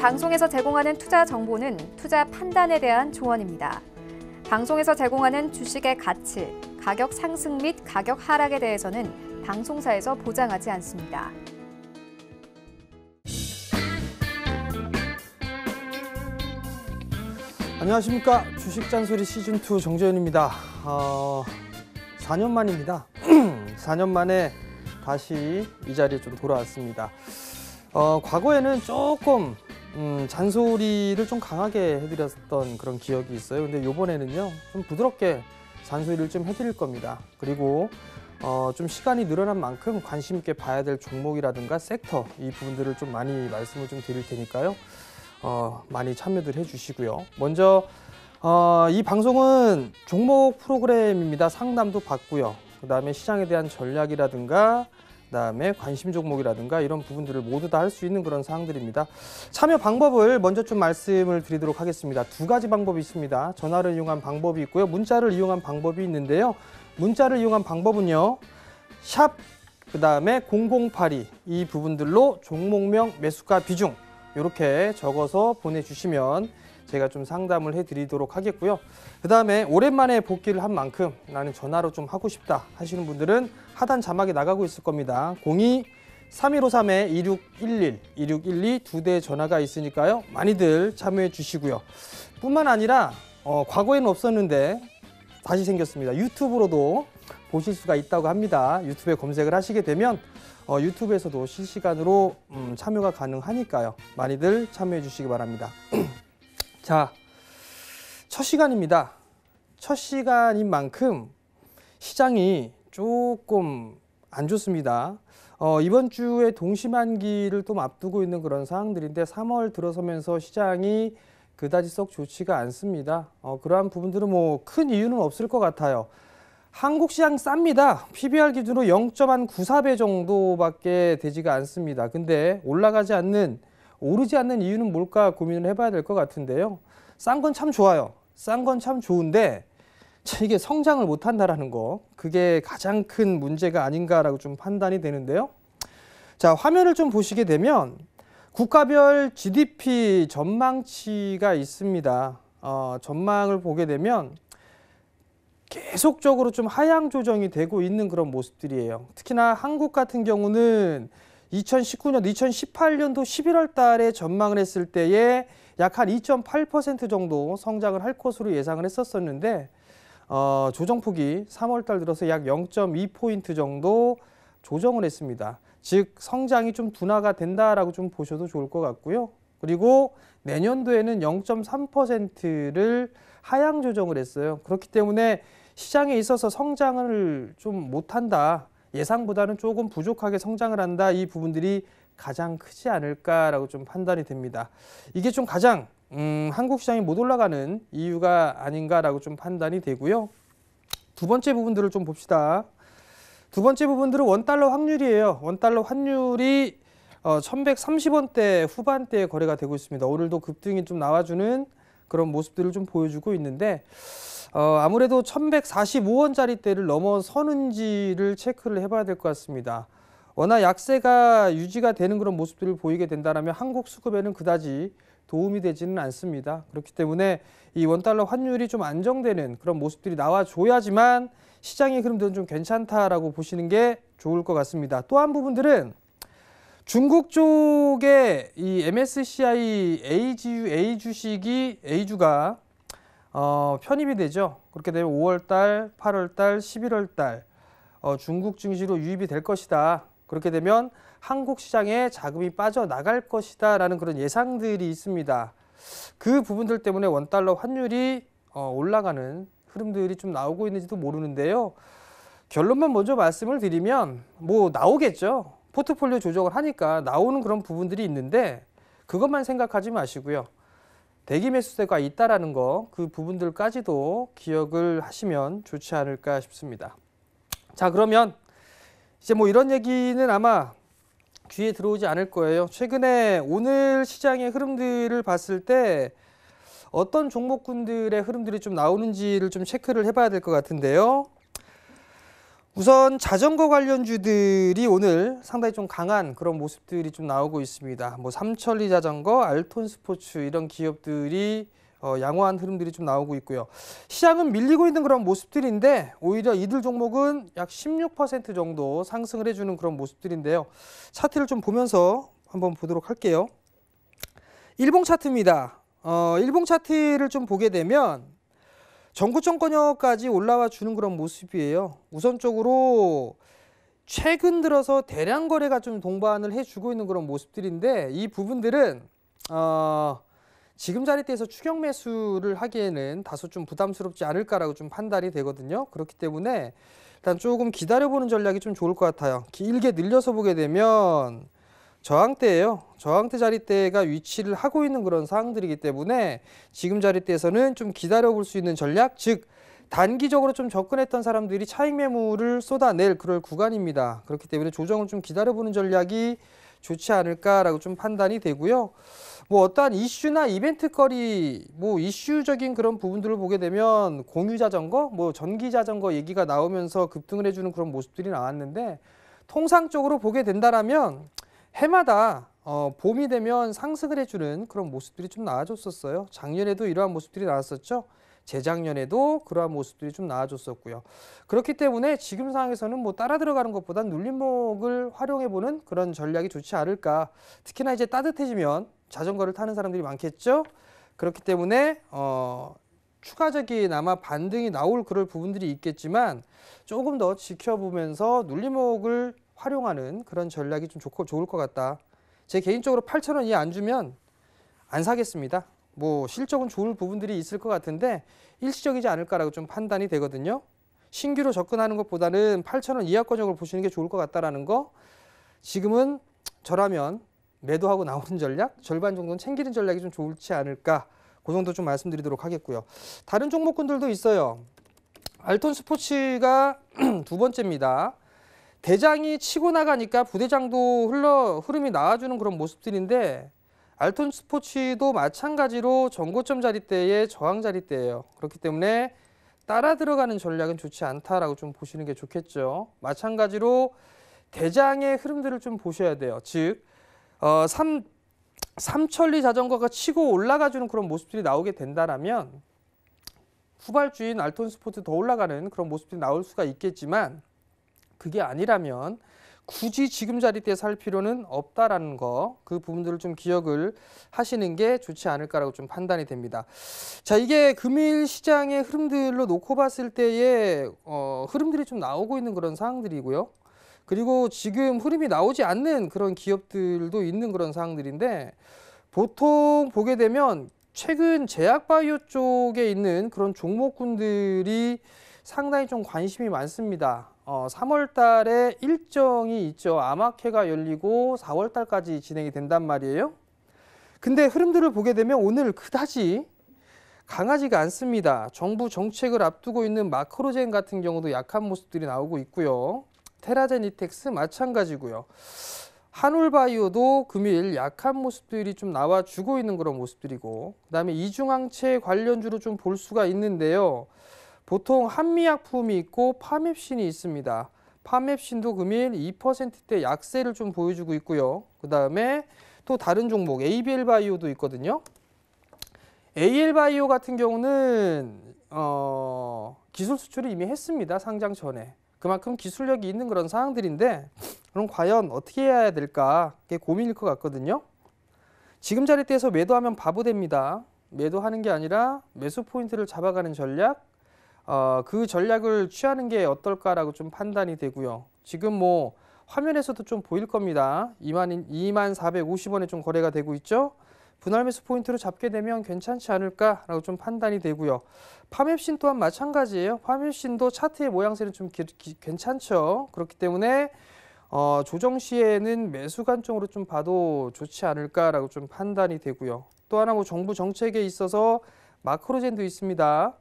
방송에서 제공하는 투자 정보는 투자 판단에 대한 조언입니다. 방송에서 제공하는 주식의 가치, 가격 상승 및 가격 하락에 대해서는 방송사에서 보장하지 않습니다. 안녕하십니까. 주식잔소리 시즌2 정재현입니다. 4년 만입니다. 4년 만에 다시 이 자리에 좀 돌아왔습니다. 과거에는 조금 잔소리를 좀 강하게 해드렸던 그런 기억이 있어요. 근데 이번에는요, 좀 부드럽게 잔소리를 좀 해드릴 겁니다. 그리고 좀 시간이 늘어난 만큼 관심 있게 봐야 될 종목이라든가 섹터, 이 부분들을 좀 많이 말씀을 좀 드릴 테니까요. 많이 참여들 해주시고요. 먼저 이 방송은 종목 프로그램입니다. 상담도 받고요. 그 다음에 시장에 대한 전략이라든가 그 다음에 관심 종목이라든가 이런 부분들을 모두 다 할 수 있는 그런 사항들입니다. 참여 방법을 먼저 좀 말씀을 드리도록 하겠습니다. 두 가지 방법이 있습니다. 전화를 이용한 방법이 있고요. 문자를 이용한 방법이 있는데요. 문자를 이용한 방법은요. 샵 그 다음에 0082 이 부분들로 종목명, 매수가, 비중 이렇게 적어서 보내주시면 제가 좀 상담을 해드리도록 하겠고요. 그 다음에 오랜만에 복귀를 한 만큼 나는 전화로 좀 하고 싶다 하시는 분들은 하단 자막에 나가고 있을 겁니다. 02-3153-2611, 2612 두 대 전화가 있으니까요. 많이들 참여해 주시고요. 뿐만 아니라 과거에는 없었는데 다시 생겼습니다. 유튜브로도 보실 수가 있다고 합니다. 유튜브에 검색을 하시게 되면 유튜브에서도 실시간으로 참여가 가능하니까요. 많이들 참여해 주시기 바랍니다. 자, 첫 시간입니다. 첫 시간인 만큼 시장이 조금 안 좋습니다. 이번 주에 동시만기를 또 앞두고 있는 그런 상황들인데 3월 들어서면서 시장이 그다지 썩 좋지가 않습니다. 그러한 부분들은 뭐 큰 이유는 없을 것 같아요. 한국 시장 쌉니다. PBR 기준으로 0.94배 정도밖에 되지가 않습니다. 근데 오르지 않는 이유는 뭘까 고민을 해봐야 될 것 같은데요. 싼 건 참 좋아요. 싼 건 참 좋은데 이게 성장을 못한다라는 거, 그게 가장 큰 문제가 아닌가라고 좀 판단이 되는데요. 자, 화면을 좀 보시게 되면 국가별 GDP 전망치가 있습니다. 전망을 보게 되면 계속적으로 좀 하향 조정이 되고 있는 그런 모습들이에요. 특히나 한국 같은 경우는 2019년, 2018년도 11월 달에 전망을 했을 때에 약 한 2.8% 정도 성장을 할 것으로 예상을 했었는데 조정폭이 3월 달 들어서 약 0.2포인트 정도 조정을 했습니다. 즉 성장이 좀 둔화가 된다라고 좀 보셔도 좋을 것 같고요. 그리고 내년도에는 0.3%를 하향 조정을 했어요. 그렇기 때문에 시장에 있어서 성장을 좀 못한다, 예상보다는 조금 부족하게 성장을 한다, 이 부분들이 가장 크지 않을까라고 좀 판단이 됩니다. 이게 좀 가장 한국 시장이 못 올라가는 이유가 아닌가라고 좀 판단이 되고요. 두 번째 부분들을 좀 봅시다. 두 번째 부분들은 원달러 환율이에요. 원달러 환율이 1130원대 후반대에 거래가 되고 있습니다. 오늘도 급등이 좀 나와주는 그런 모습들을 좀 보여주고 있는데 아무래도 1145원짜리대를 넘어서는지를 체크를 해봐야 될 것 같습니다. 워낙 약세가 유지가 되는 그런 모습들을 보이게 된다면 한국 수급에는 그다지 도움이 되지는 않습니다. 그렇기 때문에 이 원달러 환율이 좀 안정되는 그런 모습들이 나와줘야지만 시장의 흐름들은 좀 괜찮다라고 보시는 게 좋을 것 같습니다. 또 한 부분들은 중국 쪽에 이 MSCI A주가 편입이 되죠. 그렇게 되면 5월달, 8월달, 11월달 중국 증시로 유입이 될 것이다. 그렇게 되면 한국 시장에 자금이 빠져나갈 것이다 라는 그런 예상들이 있습니다. 그 부분들 때문에 원달러 환율이 올라가는 흐름들이 좀 나오고 있는지도 모르는데요. 결론만 먼저 말씀을 드리면 뭐 나오겠죠. 포트폴리오 조정을 하니까 나오는 그런 부분들이 있는데 그것만 생각하지 마시고요. 대기 매수세가 있다라는 거, 그 부분들까지도 기억을 하시면 좋지 않을까 싶습니다. 자, 그러면 이제 뭐 이런 얘기는 아마 귀에 들어오지 않을 거예요. 최근에 오늘 시장의 흐름들을 봤을 때 어떤 종목군들의 흐름들이 좀 나오는지를 좀 체크를 해봐야 될 것 같은데요. 우선 자전거 관련주들이 오늘 상당히 좀 강한 그런 모습들이 좀 나오고 있습니다. 뭐 삼천리 자전거, 알톤 스포츠 이런 기업들이 양호한 흐름들이 좀 나오고 있고요. 시장은 밀리고 있는 그런 모습들인데 오히려 이들 종목은 약 16% 정도 상승을 해주는 그런 모습들인데요. 차트를 좀 보면서 한번 보도록 할게요. 일봉 차트입니다. 일봉 차트를 좀 보게 되면 전고점권역까지 올라와 주는 그런 모습이에요. 우선적으로 최근 들어서 대량 거래가 좀 동반을 해주고 있는 그런 모습들인데 이 부분들은 지금 자리대에서 추격 매수를 하기에는 다소 좀 부담스럽지 않을까라고 좀 판단이 되거든요. 그렇기 때문에 일단 조금 기다려보는 전략이 좀 좋을 것 같아요. 길게 늘려서 보게 되면 저항대예요. 저항대 자리대가 위치를 하고 있는 그런 상황들이기 때문에 지금 자리대에서는 좀 기다려볼 수 있는 전략, 즉 단기적으로 좀 접근했던 사람들이 차익 매물을 쏟아낼 그럴 구간입니다. 그렇기 때문에 조정을 좀 기다려보는 전략이 좋지 않을까라고 좀 판단이 되고요. 뭐 어떠한 이슈나 이벤트거리, 뭐 이슈적인 그런 부분들을 보게 되면 공유 자전거, 뭐 전기 자전거 얘기가 나오면서 급등을 해주는 그런 모습들이 나왔는데 통상적으로 보게 된다라면 해마다 봄이 되면 상승을 해주는 그런 모습들이 좀 나아졌었어요. 작년에도 이러한 모습들이 나왔었죠. 재작년에도 그러한 모습들이 좀 나아졌었고요. 그렇기 때문에 지금 상황에서는 뭐 따라 들어가는 것보단 눌림목을 활용해보는 그런 전략이 좋지 않을까. 특히나 이제 따뜻해지면 자전거를 타는 사람들이 많겠죠. 그렇기 때문에 추가적인 아마 반등이 나올 그럴 부분들이 있겠지만 조금 더 지켜보면서 눌림목을 활용하는 그런 전략이 좀 좋을 것 같다. 제 개인적으로 8,000원 이하 안 주면 안 사겠습니다. 뭐 실적은 좋을 부분들이 있을 것 같은데 일시적이지 않을까라고 좀 판단이 되거든요. 신규로 접근하는 것보다는 8,000원 이하 권역을 보시는 게 좋을 것 같다라는 거. 지금은 저라면 매도하고 나오는 전략, 절반 정도는 챙기는 전략이 좀 좋지 않을까. 그 정도 좀 말씀드리도록 하겠고요. 다른 종목군들도 있어요. 알톤 스포츠가 두 번째입니다. 대장이 치고 나가니까 부대장도 흐름이 나와주는 그런 모습들인데 알톤 스포츠도 마찬가지로 전고점 자리대의 저항 자리대예요. 그렇기 때문에 따라 들어가는 전략은 좋지 않다라고 좀 보시는 게 좋겠죠. 마찬가지로 대장의 흐름들을 좀 보셔야 돼요. 즉 삼천리 자전거가 치고 올라가주는 그런 모습들이 나오게 된다라면 후발주인 알톤 스포츠 더 올라가는 그런 모습들이 나올 수가 있겠지만 그게 아니라면 굳이 지금 자리대에 살 필요는 없다라는 거, 그 부분들을 좀 기억을 하시는 게 좋지 않을까라고 좀 판단이 됩니다. 자, 이게 금일 시장의 흐름들로 놓고 봤을 때의 흐름들이 좀 나오고 있는 그런 상황들이고요. 그리고 지금 흐름이 나오지 않는 그런 기업들도 있는 그런 상황들인데 보통 보게 되면 최근 제약바이오 쪽에 있는 그런 종목군들이 상당히 좀 관심이 많습니다. 3월 달에 일정이 있죠. 암학회가 열리고 4월 달까지 진행이 된단 말이에요. 근데 흐름들을 보게 되면 오늘 그다지 강하지가 않습니다. 정부 정책을 앞두고 있는 마크로젠 같은 경우도 약한 모습들이 나오고 있고요. 테라젠 이텍스 마찬가지고요. 한울바이오도 금일 약한 모습들이 좀 나와주고 있는 그런 모습들이고, 그다음에 이중항체 관련주로 좀 볼 수가 있는데요. 보통 한미약품이 있고 파맵신이 있습니다. 파맵신도 금일 2%대 약세를 좀 보여주고 있고요. 그 다음에 또 다른 종목 ABL바이오도 있거든요. AL바이오 같은 경우는 기술 수출을 이미 했습니다. 상장 전에. 그만큼 기술력이 있는 그런 상황들인데 그럼 과연 어떻게 해야 될까? 그게 고민일 것 같거든요. 지금 자리대에서 매도하면 바보 됩니다. 매도하는 게 아니라 매수 포인트를 잡아가는 전략, 그 전략을 취하는 게 어떨까라고 좀 판단이 되고요. 지금 뭐 화면에서도 좀 보일 겁니다. 2450원에 좀 거래가 되고 있죠. 분할 매수 포인트로 잡게 되면 괜찮지 않을까라고 좀 판단이 되고요. 파맵신 또한 마찬가지예요. 파맵신도 차트의 모양새는 좀 괜찮죠. 그렇기 때문에 조정 시에는 매수 관점으로 좀 봐도 좋지 않을까라고 좀 판단이 되고요. 또 하나 뭐 정부 정책에 있어서 마크로젠도 있습니다.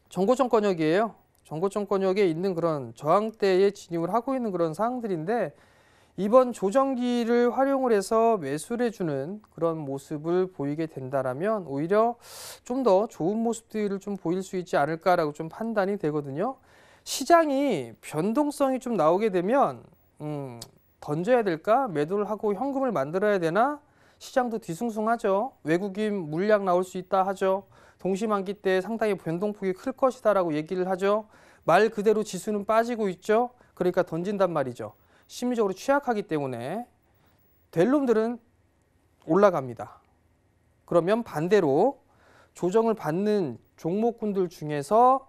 전고점권역이에요. 전고점권역에 있는 그런 저항대에 진입을 하고 있는 그런 상황들인데 이번 조정기를 활용을 해서 매수를 해주는 그런 모습을 보이게 된다라면 오히려 좀 더 좋은 모습들을 좀 보일 수 있지 않을까라고 좀 판단이 되거든요. 시장이 변동성이 좀 나오게 되면 던져야 될까? 매도를 하고 현금을 만들어야 되나? 시장도 뒤숭숭하죠. 외국인 물량 나올 수 있다 하죠. 동시만기 때 상당히 변동폭이 클 것이다라고 얘기를 하죠. 말 그대로 지수는 빠지고 있죠. 그러니까 던진단 말이죠. 심리적으로 취약하기 때문에 될 놈들은 올라갑니다. 그러면 반대로 조정을 받는 종목군들 중에서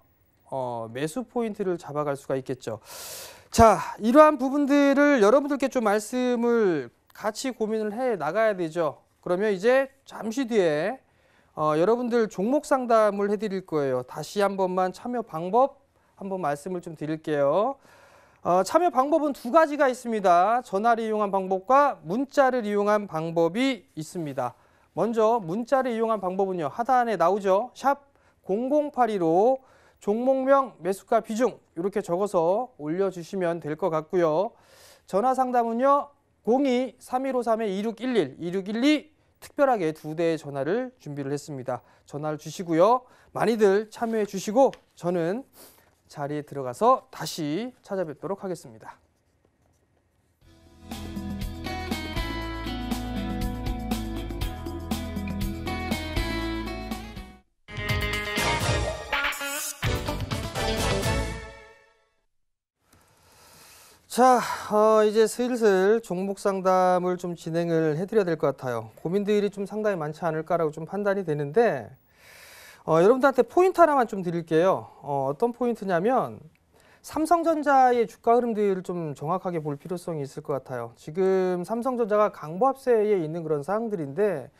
매수 포인트를 잡아갈 수가 있겠죠. 자, 이러한 부분들을 여러분들께 좀 말씀을 같이 고민을 해 나가야 되죠. 그러면 이제 잠시 뒤에 여러분들 종목 상담을 해드릴 거예요. 다시 한 번만 참여 방법 한번 말씀을 좀 드릴게요. 참여 방법은 두 가지가 있습니다. 전화를 이용한 방법과 문자를 이용한 방법이 있습니다. 먼저 문자를 이용한 방법은요. 하단에 나오죠. 샵 0082로 종목명, 매수가, 비중 이렇게 적어서 올려주시면 될 것 같고요. 전화 상담은요. 02-3153-2611, 2612 특별하게 2대의 전화를 준비를 했습니다. 전화를 주시고요. 많이들 참여해 주시고 저는 자리에 들어가서 다시 찾아뵙도록 하겠습니다. 자, 이제 슬슬 종목 상담을 좀 진행을 해드려야 될 것 같아요. 고민들이 좀 상당히 많지 않을까라고 좀 판단이 되는데 여러분들한테 포인트 하나만 좀 드릴게요. 어떤 포인트냐면 삼성전자의 주가 흐름들을 좀 정확하게 볼 필요성이 있을 것 같아요. 지금 삼성전자가 강보합세에 있는 그런 사항들인데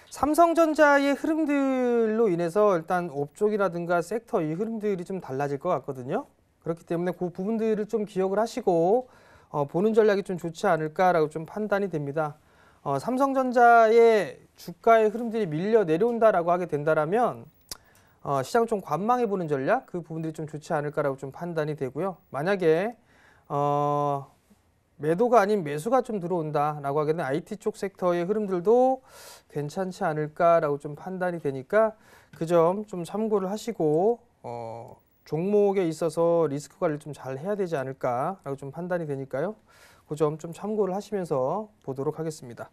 삼성전자의 흐름들로 인해서 일단 업종이라든가 섹터 이 흐름들이 좀 달라질 것 같거든요. 그렇기 때문에 그 부분들을 좀 기억을 하시고 보는 전략이 좀 좋지 않을까라고 좀 판단이 됩니다. 삼성전자의 주가의 흐름들이 밀려 내려온다라고 하게 된다라면 시장을 좀 관망해 보는 전략 그 부분들이 좀 좋지 않을까라고 좀 판단이 되고요. 만약에 매도가 아닌 매수가 좀 들어온다라고 하게 되면 IT 쪽 섹터의 흐름들도 괜찮지 않을까라고 좀 판단이 되니까 그 점 좀 참고를 하시고 종목에 있어서 리스크 관리를 좀 잘 해야 되지 않을까라고 좀 판단이 되니까요. 그 점 좀 참고를 하시면서 보도록 하겠습니다.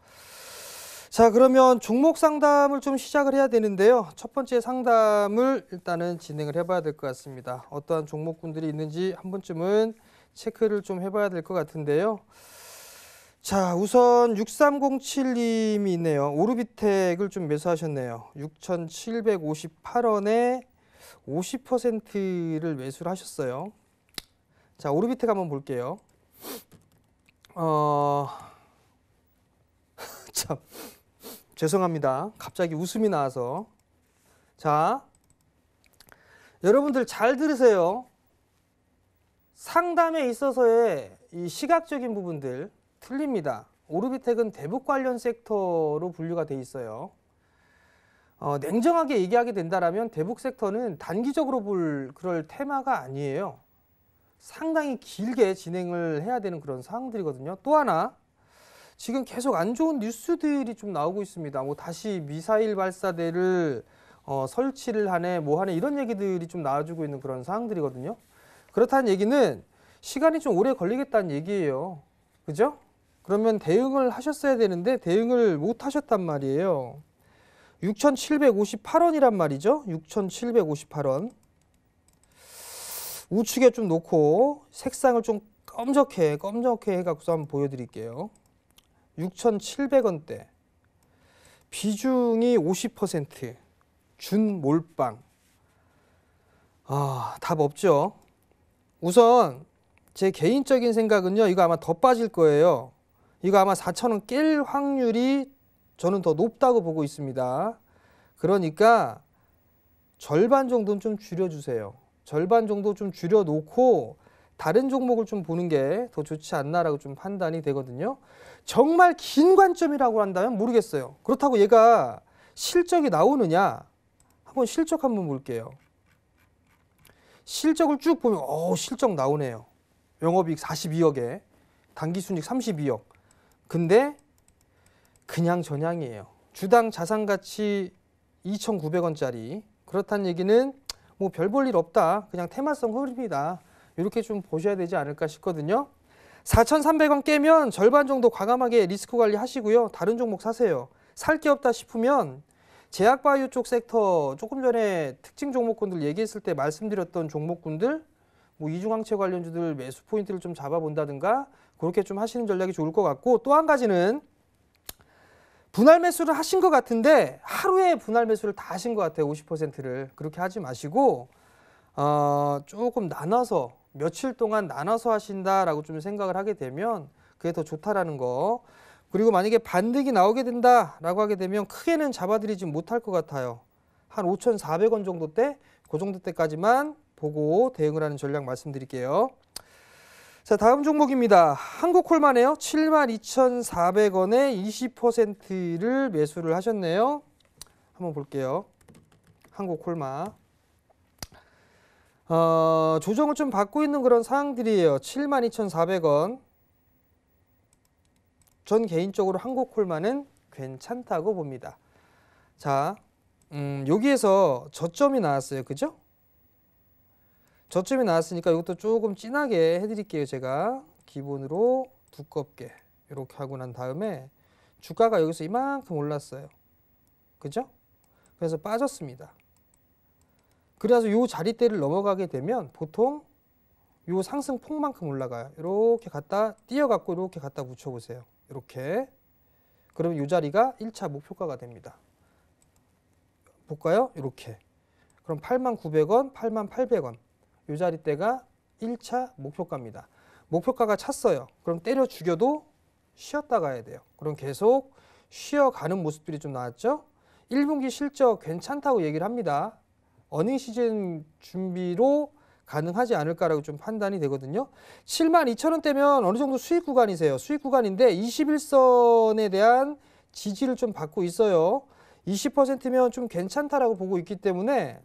자, 그러면 종목 상담을 좀 시작을 해야 되는데요. 첫 번째 상담을 일단은 진행을 해봐야 될 것 같습니다. 어떠한 종목군들이 있는지 한 번쯤은 체크를 좀 해봐야 될 것 같은데요. 자, 우선 6307님이 있네요. 오르비텍을 좀 매수하셨네요. 6,758원에 50%를 매수를 하셨어요. 자, 오르비텍 한번 볼게요. 참 죄송합니다. 갑자기 웃음이 나와서. 자, 여러분들 잘 들으세요. 상담에 있어서의 이 시각적인 부분들 틀립니다. 오르비텍은 대북 관련 섹터로 분류가 돼 있어요. 냉정하게 얘기하게 된다라면 대북 섹터는 단기적으로 볼 그럴 테마가 아니에요. 상당히 길게 진행을 해야 되는 그런 상황들이거든요. 또 하나 지금 계속 안 좋은 뉴스들이 좀 나오고 있습니다. 뭐 다시 미사일 발사대를 설치를 하네 뭐 하네 이런 얘기들이 좀 나와주고 있는 그런 상황들이거든요. 그렇다는 얘기는 시간이 좀 오래 걸리겠다는 얘기예요. 그죠? 그러면 대응을 하셨어야 되는데 대응을 못 하셨단 말이에요. 6,758원이란 말이죠. 6,758원. 우측에 좀 놓고 색상을 좀 검적해 해갖고서 한번 보여드릴게요. 6,700원대. 비중이 50%. 준 몰빵. 답 없죠. 우선 제 개인적인 생각은요. 이거 아마 더 빠질 거예요. 이거 아마 4,000원 깰 확률이 저는 더 높다고 보고 있습니다. 그러니까 절반 정도는 좀 줄여주세요. 절반 정도 좀 줄여놓고 다른 종목을 좀 보는 게 더 좋지 않나라고 좀 판단이 되거든요. 정말 긴 관점이라고 한다면 모르겠어요. 그렇다고 얘가 실적이 나오느냐? 한번 실적 한번 볼게요. 실적을 쭉 보면 실적 나오네요. 영업이익 42억에 당기순이익 32억. 근데 그냥 전향이에요. 주당 자산가치 2,900원짜리. 그렇다는 얘기는 뭐 별 볼 일 없다. 그냥 테마성 흐름이다. 이렇게 좀 보셔야 되지 않을까 싶거든요. 4,300원 깨면 절반 정도 과감하게 리스크 관리 하시고요. 다른 종목 사세요. 살 게 없다 싶으면 제약바이오 쪽 섹터 조금 전에 특징 종목군들 얘기했을 때 말씀드렸던 종목군들 뭐 이중항체 관련주들 매수 포인트를 좀 잡아본다든가 그렇게 좀 하시는 전략이 좋을 것 같고, 또 한 가지는 분할 매수를 하신 것 같은데 하루에 분할 매수를 다 하신 것 같아요. 50%를. 그렇게 하지 마시고 조금 나눠서 며칠 동안 나눠서 하신다라고 좀 생각을 하게 되면 그게 더 좋다라는 거. 그리고 만약에 반등이 나오게 된다라고 하게 되면 크게는 잡아드리지 못할 것 같아요. 한 5,400원 정도 때, 그 정도 때까지만 보고 대응을 하는 전략 말씀드릴게요. 자, 다음 종목입니다. 한국콜마네요. 72,400원에 20%를 매수를 하셨네요. 한번 볼게요. 한국콜마. 조정을 좀 받고 있는 그런 상황들이에요. 72,400원. 전 개인적으로 한국콜마는 괜찮다고 봅니다. 자, 여기에서 저점이 나왔어요. 그죠? 저점이 나왔으니까 이것도 조금 진하게 해드릴게요. 제가 기본으로 두껍게 이렇게 하고 난 다음에 주가가 여기서 이만큼 올랐어요. 그죠? 그래서 빠졌습니다. 그래서 이 자리대를 넘어가게 되면 보통 이 상승폭만큼 올라가요. 이렇게 갖다 띄어갖고 이렇게 갖다 붙여보세요. 이렇게. 그러면 이 자리가 1차 목표가가 됩니다. 볼까요? 이렇게. 그럼 89,000원, 88,000원. 이 자리대가 1차 목표가입니다. 목표가가 찼어요. 그럼 때려 죽여도 쉬었다 가야 돼요. 그럼 계속 쉬어가는 모습들이 좀 나왔죠. 1분기 실적 괜찮다고 얘기를 합니다. 어닝 시즌 준비로 가능하지 않을까라고 좀 판단이 되거든요. 72,000원대면 어느 정도 수익 구간이세요. 수익 구간인데 21선에 대한 지지를 좀 받고 있어요. 20%면 좀 괜찮다라고 보고 있기 때문에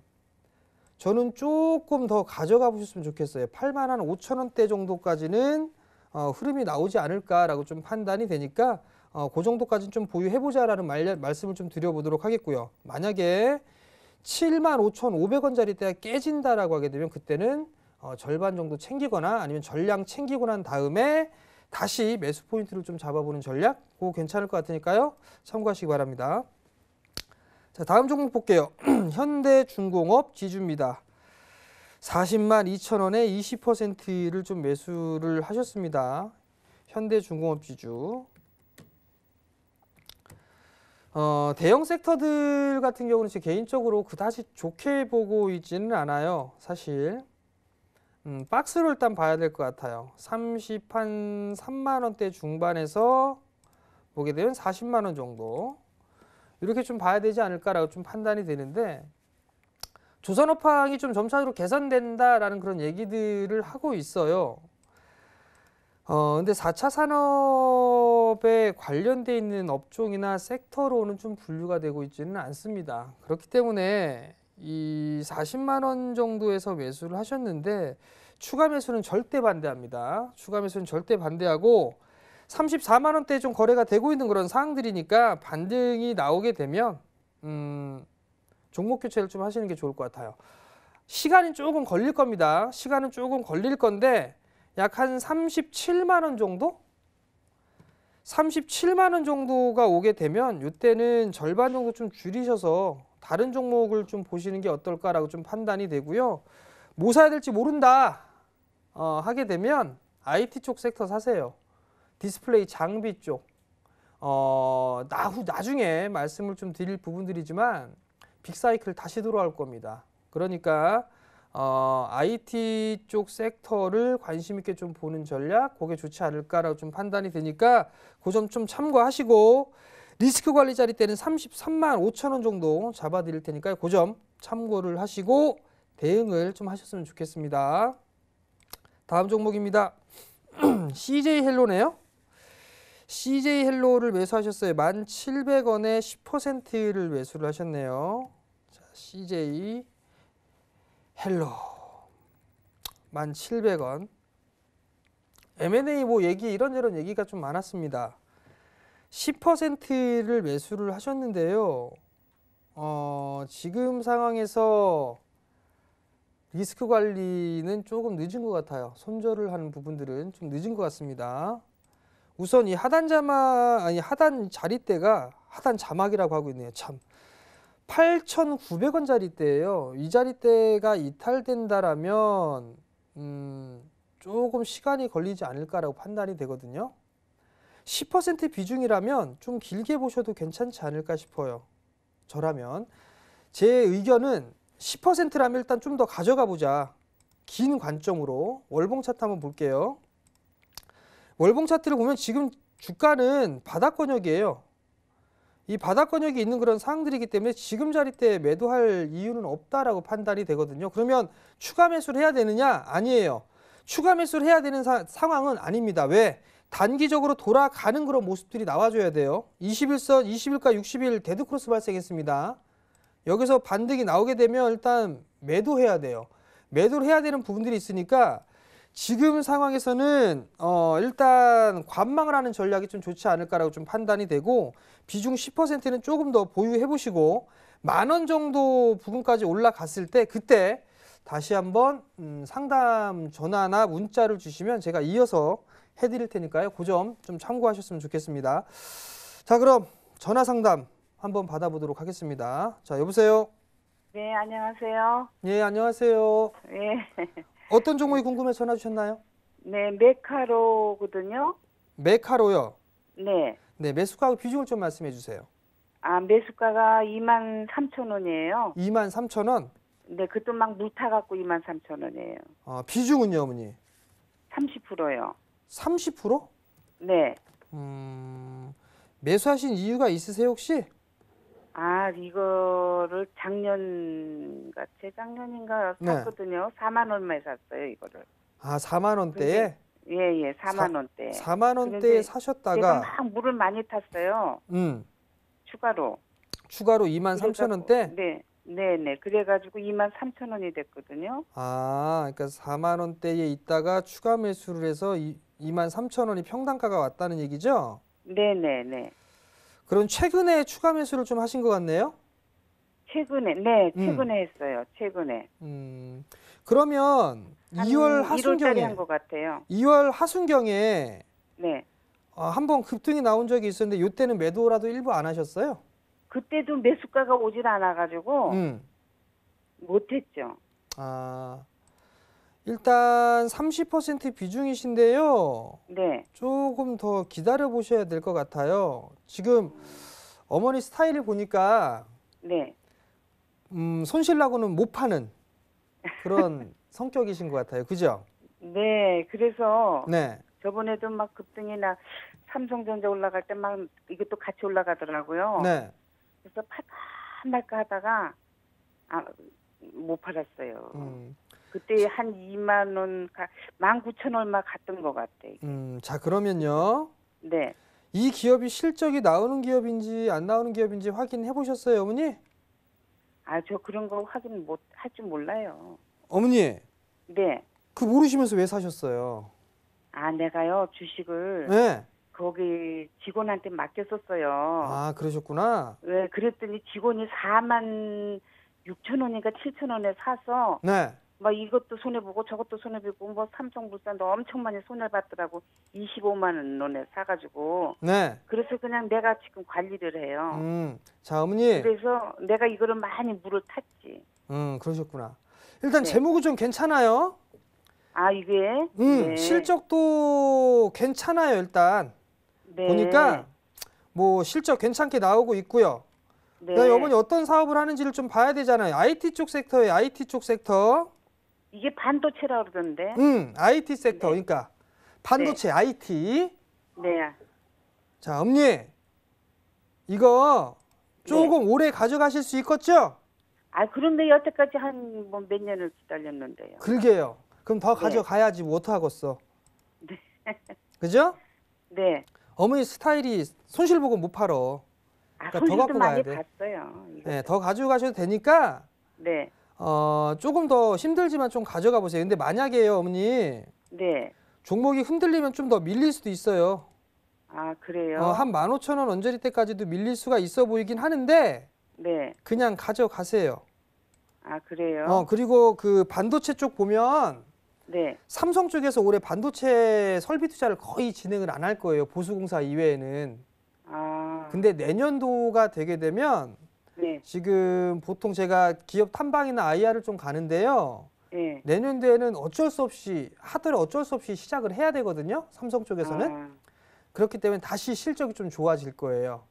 저는 조금 더 가져가 보셨으면 좋겠어요. 85,000원대 정도까지는 흐름이 나오지 않을까라고 좀 판단이 되니까 그 정도까지는 좀 보유해보자라는 말씀을 좀 드려보도록 하겠고요. 만약에 75,500원짜리대가 깨진다라고 하게 되면 그때는 절반 정도 챙기거나 아니면 전량 챙기고 난 다음에 다시 매수 포인트를 좀 잡아보는 전략, 그거 괜찮을 것 같으니까요. 참고하시기 바랍니다. 자, 다음 종목 볼게요. 현대중공업 지주입니다. 402,000원에 20%를 좀 매수를 하셨습니다. 현대중공업 지주. 대형 섹터들 같은 경우는 제 개인적으로 그다지 좋게 보고 있지는 않아요. 사실. 박스로 일단 봐야 될 것 같아요. 3만 원대 중반에서 보게 되면 40만 원 정도. 이렇게 좀 봐야 되지 않을까라고 좀 판단이 되는데, 조선업황이 좀 점차적으로 개선된다라는 그런 얘기들을 하고 있어요. 근데 4차 산업에 관련돼 있는 업종이나 섹터로는 좀 분류가 되고 있지는 않습니다. 그렇기 때문에 이 40만 원 정도에서 매수를 하셨는데 추가 매수는 절대 반대합니다. 추가 매수는 절대 반대하고 34만 원대에 좀 거래가 되고 있는 그런 상황들이니까 반등이 나오게 되면 종목 교체를 좀 하시는 게 좋을 것 같아요. 시간이 조금 걸릴 겁니다. 시간은 조금 걸릴 건데 약 한 37만 원 정도? 37만 원 정도가 오게 되면 이때는 절반 정도 좀 줄이셔서 다른 종목을 좀 보시는 게 어떨까라고 좀 판단이 되고요. 뭐 사야 될지 모른다 하게 되면 IT 쪽 섹터 사세요. 디스플레이 장비 쪽. 나중에 말씀을 좀 드릴 부분들이지만 빅사이클 다시 돌아올 겁니다. 그러니까 IT 쪽 섹터를 관심 있게 좀 보는 전략, 그게 좋지 않을까라고 좀 판단이 되니까 그 점 좀 참고하시고, 리스크 관리 자리 때는 33만 5천 원 정도 잡아드릴 테니까요. 그 점 참고를 하시고 대응을 좀 하셨으면 좋겠습니다. 다음 종목입니다. CJ 헬로네요. CJ 헬로를 매수하셨어요. 1,700원에 10%를 매수를 하셨네요. 자, CJ 헬로 1,700원. M&A 뭐 얘기 이런저런 얘기가 좀 많았습니다. 10%를 매수를 하셨는데요. 지금 상황에서 리스크 관리는 조금 늦은 것 같아요. 손절을 하는 부분들은 좀 늦은 것 같습니다. 우선 이 하단 자리대가 하단 자막이라고 하고 있네요. 참 8,900원 자리대예요. 이 자리대가 이탈된다라면 조금 시간이 걸리지 않을까라고 판단이 되거든요. 10% 비중이라면 좀 길게 보셔도 괜찮지 않을까 싶어요. 저라면. 제 의견은 10%라면 일단 좀 더 가져가 보자. 긴 관점으로 월봉 차트 한번 볼게요. 월봉 차트를 보면 지금 주가는 바닥권역이에요. 이 바닥권역이 있는 그런 상황들이기 때문에 지금 자리대에 매도할 이유는 없다라고 판단이 되거든요. 그러면 추가 매수를 해야 되느냐? 아니에요. 추가 매수를 해야 되는 상황은 아닙니다. 왜? 단기적으로 돌아가는 그런 모습들이 나와줘야 돼요. 21선, 20일과 60일 데드크로스 발생했습니다. 여기서 반등이 나오게 되면 일단 매도해야 돼요. 매도를 해야 되는 부분들이 있으니까 지금 상황에서는 일단 관망을 하는 전략이 좀 좋지 않을까라고 좀 판단이 되고 비중 10%는 조금 더 보유해 보시고 10,000원 정도 부분까지 올라갔을 때 그때 다시 한번 상담 전화나 문자를 주시면 제가 이어서 해드릴 테니까요. 그 점 좀 참고하셨으면 좋겠습니다. 자, 그럼 전화 상담 한번 받아보도록 하겠습니다. 자, 여보세요? 네, 안녕하세요. 예, 안녕하세요. 네. 어떤 종목이 궁금해서 전화 주셨나요? 네, 메카로거든요. 메카로요. 네. 네, 매수가하고 비중을 좀 말씀해 주세요. 아, 매수가가 23,000원이에요. 23,000원? 네, 그것도 막 물 타갖고 23,000원이에요. 비중은요, 어머니? 30%요. 30%? 네. 매수하신 이유가 있으세요, 혹시? 아, 이거를 재작년인가 네. 샀거든요. 4만 원에 샀어요, 이거를. 아, 4만 원대에? 예, 4만 원대. 4만 원대에 그런데 사셨다가 제가 막 물을 많이 탔어요. 추가로. 추가로 23,000원대? 네. 그래가지고 23,000원이 됐거든요. 아, 그러니까 4만 원대에 있다가 추가 매수를 해서 23,000원이 평단가가 왔다는 얘기죠? 네. 그럼 최근에 추가 매수를 좀 하신 것 같네요? 최근에 했어요. 최근에. 그러면 2월 하순경에 한 것 같아요. 2월 하순경에 네. 한번 급등이 나온 적이 있었는데 이때는 매도라도 일부 안 하셨어요? 그때도 매수가가 오질 않아가지고 못했죠. 아, 일단 30% 비중이신데요. 네. 조금 더 기다려 보셔야 될 것 같아요. 지금 어머니 스타일을 보니까 네. 손실 나고는 못 파는 그런 성격이신 것 같아요. 그죠? 네. 그래서 네. 저번에도 막 급등이나 삼성전자 올라갈 때 막 이것도 같이 올라가더라고요. 네. 그래서 팔까 말까 하다가 못 팔았어요. 그때 한 2만 원, 19,000원 얼마 갔던 것 같아. 자, 그러면요. 네. 이 기업이 실적이 나오는 기업인지 안 나오는 기업인지 확인해 보셨어요, 어머니? 저 그런 거 확인 못 할 줄 몰라요. 어머니, 네. 그 모르시면서 왜 사셨어요? 내가요, 주식을 네. 거기 직원한테 맡겼었어요. 아, 그러셨구나. 네, 그랬더니 직원이 46,000원인가 7,000원에 사서 네. 막 이것도 손해보고 저것도 손해보고 뭐 삼성물산도 엄청 많이 손해봤더라고. 25만 원에 사가지고. 네. 그래서 그냥 내가 지금 관리를 해요. 자, 어머니. 그래서 내가 이거를 많이 물을 탔지. 그러셨구나. 일단 네. 재무구 좀 괜찮아요. 이게? 네. 실적도 괜찮아요, 일단. 네. 보니까 뭐 실적 괜찮게 나오고 있고요. 네. 그다음에 어머니 어떤 사업을 하는지를 좀 봐야 되잖아요. IT 쪽 섹터예요. IT 쪽 섹터. 이게 반도체라 그러던데. IT 섹터. 네. 그러니까 반도체 IT. 네. 자, 어머니. 이거 조금 오래 가져가실 수 있겠죠? 그런데 여태까지 한 뭐 몇 년을 기다렸는데요. 그러게요. 그럼 더 가져가야지 뭐 어떡하겠어. 네. 그죠? 네. 어머니 스타일이 손실 보고 못 팔어. 그러니까 더 손실도 갖고 가야 많이 돼. 봤어요. 네, 더 가지고 가셔도 되니까 네. 조금 더 힘들지만 좀 가져가 보세요. 근데 만약에요, 어머니 네. 종목이 흔들리면 좀 더 밀릴 수도 있어요. 그래요? 한 15,000원 언저리 때까지도 밀릴 수가 있어 보이긴 하는데 네. 그냥 가져가세요. 아, 그래요? 그리고 그 반도체 쪽 보면 네. 삼성 쪽에서 올해 반도체 설비 투자를 거의 진행을 안 할 거예요. 보수공사 이외에는. 아, 근데 내년도가 되게 되면 네. 지금 보통 제가 기업 탐방이나 IR을 좀 가는데요. 네. 내년도에는 어쩔 수 없이 시작을 해야 되거든요. 삼성 쪽에서는. 아, 그렇기 때문에 다시 실적이 좀 좋아질 거예요.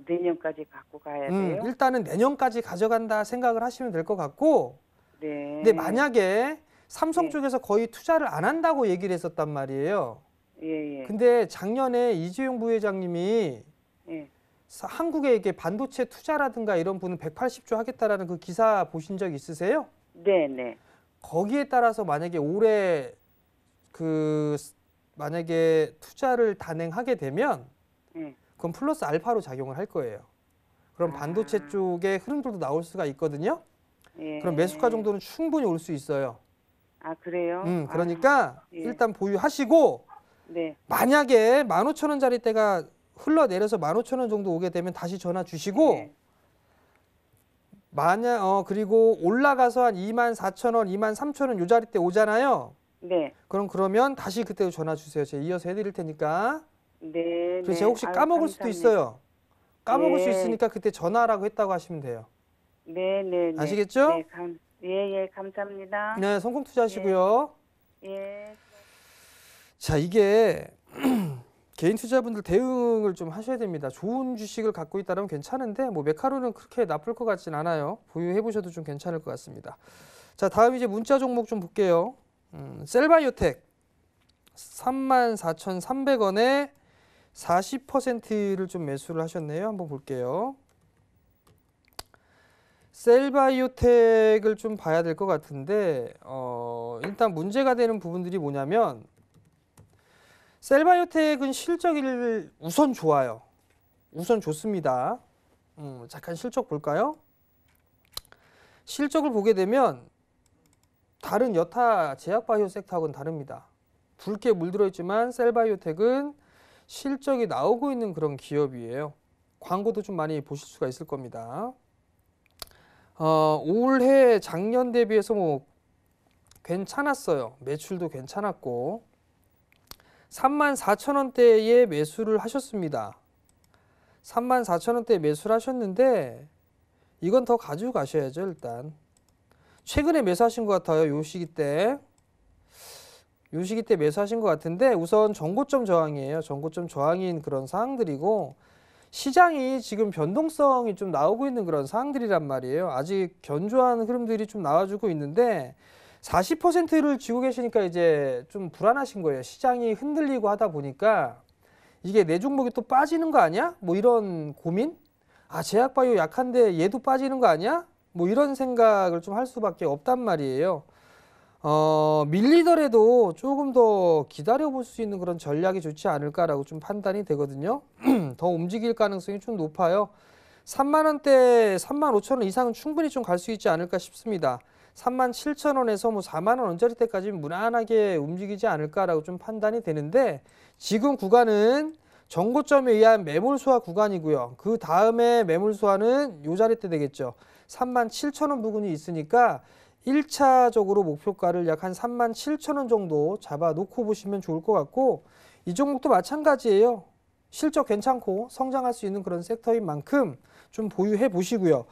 내년까지 갖고 가야 돼요? 일단은 내년까지 가져간다 생각을 하시면 될 것 같고, 네. 근데 만약에 삼성 네. 쪽에서 거의 투자를 안 한다고 얘기를 했었단 말이에요. 예, 예. 근데 작년에 이재용 부회장님이 예. 한국에 이게 반도체 투자라든가 이런 분은 180조 하겠다라는 그 기사 보신 적 있으세요? 네, 네. 거기에 따라서 만약에 올해 만약에 투자를 단행하게 되면 예. 그건 플러스 알파로 작용을 할 거예요. 그럼 반도체 쪽에 흐름들도 나올 수가 있거든요. 예. 그럼 매수가 정도는 충분히 올 수 있어요. 아, 그래요? 그러니까 예. 일단 보유하시고 네. 만약에 15,000원짜리 때가 흘러내려서 15,000원 정도 오게 되면 다시 전화 주시고 네. 그리고 올라가서 한 24,000원, 23,000원 요 자리 때 오잖아요. 네. 그러면 다시 그때 전화 주세요. 제가 이어서 해드릴 테니까. 네. 그래서 네. 제가 혹시 아유, 까먹을 수도 감사합니다. 있어요. 까먹을 수 네. 있으니까 그때 전화라고 했다고 하시면 돼요. 네, 네, 네. 아시겠죠? 네, 예, 예, 감사합니다. 네, 성공 투자하시고요. 예. 자, 이게 개인 투자분들 대응을 좀 하셔야 됩니다. 좋은 주식을 갖고 있다면 괜찮은데 뭐 메카로는 그렇게 나쁠 것 같진 않아요. 보유해 보셔도 좀 괜찮을 것 같습니다. 자, 다음 이제 문자 종목 좀 볼게요. 셀바이오텍 34,300원에 40%를 좀 매수를 하셨네요. 한번 볼게요. 셀바이오텍을 좀 봐야 될 것 같은데 일단 문제가 되는 부분들이 뭐냐면 셀바이오텍은 실적이 우선 좋아요. 우선 좋습니다. 잠깐 실적 볼까요? 실적을 보게 되면 다른 여타 제약바이오 섹터하고는 다릅니다. 붉게 물들어 있지만 셀바이오텍은 실적이 나오고 있는 그런 기업이에요. 광고도 좀 많이 보실 수가 있을 겁니다. 올해 작년 대비해서 뭐 괜찮았어요. 매출도 괜찮았고 34,000원대에 매수를 하셨습니다. 34,000원대에 매수를 하셨는데 이건 더 가지고 가셔야죠. 일단 최근에 매수하신 것 같아요. 요 시기 때 매수하신 것 같은데 우선 전고점 저항이에요. 전고점 저항인 그런 사항들이고 시장이 지금 변동성이 좀 나오고 있는 그런 사항들이란 말이에요. 아직 견조한 흐름들이 좀 나와주고 있는데 40%를 쥐고 계시니까 이제 좀 불안하신 거예요. 시장이 흔들리고 하다 보니까 이게 내 종목이 또 빠지는 거 아니야? 뭐 이런 고민? 제약바이오 약한데 얘도 빠지는 거 아니야? 뭐 이런 생각을 좀 할 수밖에 없단 말이에요. 밀리더라도 조금 더 기다려볼 수 있는 그런 전략이 좋지 않을까라고 좀 판단이 되거든요. 더 움직일 가능성이 좀 높아요. 3만원대, 35,000원 이상은 충분히 좀 갈 수 있지 않을까 싶습니다. 37,000원에서 뭐 4만원 언저리 때까지 무난하게 움직이지 않을까라고 좀 판단이 되는데 지금 구간은 정고점에 의한 매물 소화 구간이고요. 그 다음에 매물 소화는 요 자리 때 되겠죠. 37,000원 부근이 있으니까 1차적으로 목표가를 약 한 37,000원 정도 잡아놓고 보시면 좋을 것 같고 이 종목도 마찬가지예요. 실적 괜찮고 성장할 수 있는 그런 섹터인 만큼 좀 보유해 보시고요.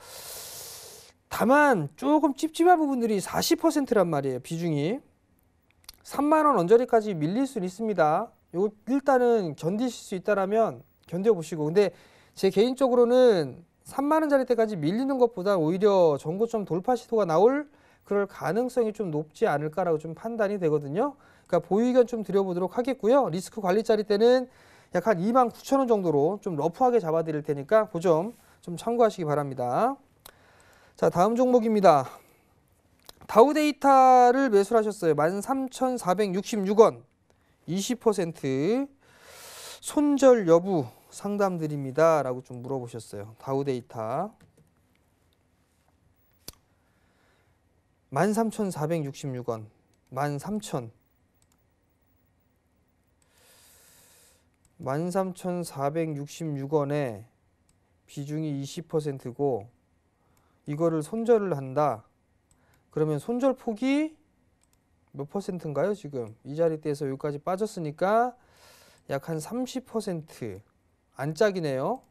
다만 조금 찝찝한 부분들이 40%란 말이에요. 비중이 3만원 언저리까지 밀릴 수는 있습니다. 요 일단은 견디실 수 있다라면 견뎌보시고 근데 제 개인적으로는 3만원짜리 때까지 밀리는 것보다 오히려 전고점 돌파 시도가 나올 그럴 가능성이 좀 높지 않을까라고 좀 판단이 되거든요. 그러니까 보유 의견 좀 드려보도록 하겠고요. 리스크 관리짜리 때는 약 한 29,000원 정도로 좀 러프하게 잡아드릴 테니까 그 점 좀 참고하시기 바랍니다. 자, 다음 종목입니다. 다우데이터를 매수를 하셨어요. 13,466원 20% 손절 여부 상담드립니다 라고 좀 물어보셨어요. 다우데이터 13,466원 13,466원에 비중이 20%고 이거를 손절을 한다. 그러면 손절폭이 몇 퍼센트인가요? 지금 이 자리대에서 여기까지 빠졌으니까 약 한 30% 안짝이네요.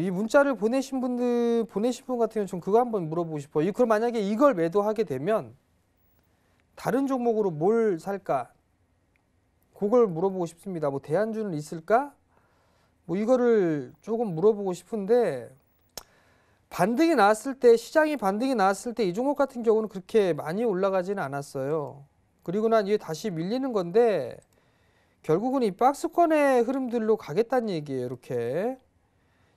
이 문자를 보내신 분 같은 경우는 좀 그거 한번 물어보고 싶어요. 그럼 만약에 이걸 매도하게 되면 다른 종목으로 뭘 살까? 그걸 물어보고 싶습니다. 뭐 대안주는 있을까? 뭐 이거를 조금 물어보고 싶은데, 반등이 나왔을 때, 시장이 반등이 나왔을 때 이 종목 같은 경우는 그렇게 많이 올라가지는 않았어요. 그리고 난 이게 다시 밀리는 건데 결국은 이 박스권의 흐름들로 가겠다는 얘기예요. 이렇게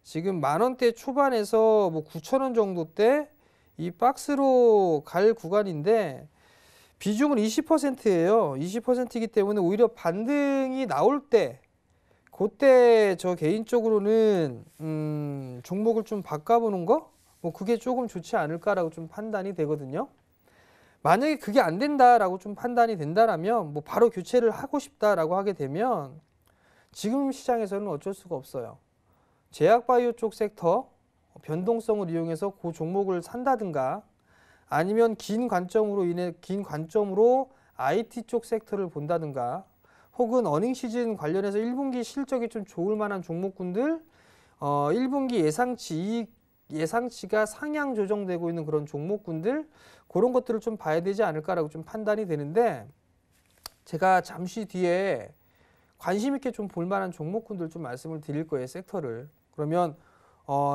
지금 10,000원대 초반에서 뭐 9,000원 정도 때 이 박스로 갈 구간인데 비중은 20%예요. 20%이기 때문에 오히려 반등이 나올 때 그때 저 개인적으로는 종목을 좀 바꿔보는 거? 뭐 그게 조금 좋지 않을까라고 좀 판단이 되거든요. 만약에 그게 안 된다라고 좀 판단이 된다라면 뭐 바로 교체를 하고 싶다라고 하게 되면 지금 시장에서는 어쩔 수가 없어요. 제약바이오 쪽 섹터 변동성을 이용해서 그 종목을 산다든가 아니면 긴 관점으로 IT 쪽 섹터를 본다든가 혹은 어닝 시즌 관련해서 1분기 실적이 좀 좋을 만한 종목군들 1분기 예상치가 상향 조정되고 있는 그런 종목군들 그런 것들을 좀 봐야 되지 않을까라고 좀 판단이 되는데 제가 잠시 뒤에 관심 있게 좀 볼 만한 종목군들 좀 말씀을 드릴 거예요. 섹터를. 그러면